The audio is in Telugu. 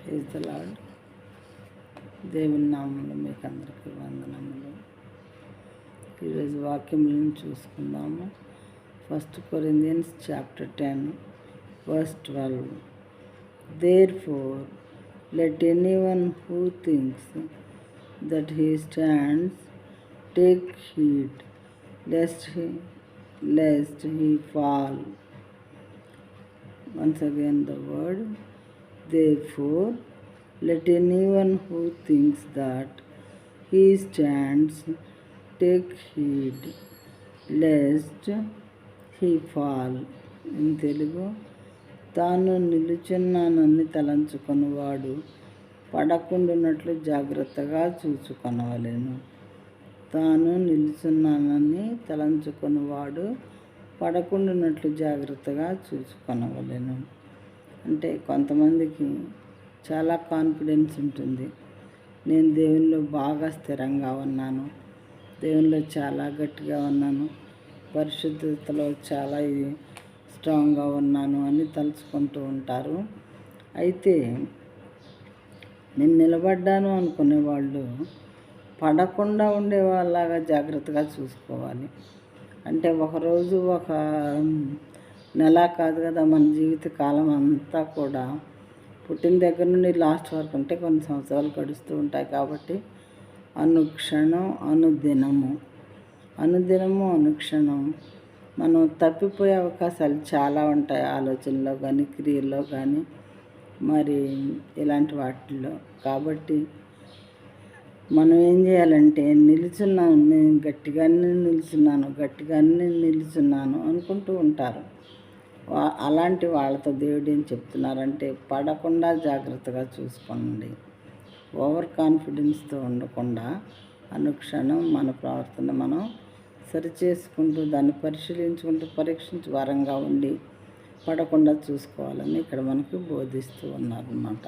Praise the lord. దేవుని నామములో మీకు అందరికీ వందనములు. ఈరోజు వాక్యములను చూసుకుందాము. 1 Corinthians chapter 10 verse 12. Therefore let anyone who thinks that he stands take heed lest he fall. Once again the word, therefore let anyone who thinks that he stands take heed lest he fall. In Telugu, తాను నిలుచున్నానని తలంచుకొనివాడు పడకుండునట్లు జాగ్రత్తగా చూచుకొనవలెను. తాను నిలుచున్నానని తలంచుకొనివాడు పడకుండునట్లు జాగ్రత్తగా చూసుకొనవలెను. అంటే కొంతమందికి చాలా కాన్ఫిడెన్స్ ఉంటుంది. నేను దేవునిలో బాగా స్థిరంగా ఉన్నాను, దేవునిలో చాలా గట్టిగా ఉన్నాను, పరిశుద్ధతలో చాలా స్ట్రాంగ్గా ఉన్నాను అని తలుచుకుంటూ ఉంటారు. అయితే నేను నిలబడ్డాను అనుకునేవాళ్ళు పడకుండా ఉండే వాళ్ళలాగా జాగ్రత్తగా చూసుకోవాలి. అంటే ఒకరోజు ఒక నెల కాదు కదా, మన జీవిత కాలం అంతా కూడా పుట్టిన దగ్గర నుండి లాస్ట్ వరకు అంటే కొన్ని సంవత్సరాలు గడుస్తూ ఉంటాయి. కాబట్టి అనుక్షణం అనుక్షణం మనం తప్పిపోయే అవకాశాలు చాలా ఉంటాయి. ఆలోచనలో కానీ, క్రియల్లో కానీ, మరి ఇలాంటి వాటిల్లో. కాబట్టి మనం ఏం చేయాలంటే నేను గట్టిగానే నిలుచున్నాను అనుకుంటూ ఉంటారు. అలాంటి వాళ్ళతో దేవుడు ఏం చెప్తున్నారంటే పడకుండా జాగ్రత్తగా చూసుకోండి. ఓవర్ కాన్ఫిడెన్స్తో ఉండకుండా అనుక్షణం మన ప్రవర్తన మనం సరిచేసుకుంటూ దాన్ని పరిశీలించుకుంటూ పరీక్షించి వారంగా ఉండి పడకుండా చూసుకోవాలని ఇక్కడ మనకు బోధిస్తూ ఉన్నారన్నమాట.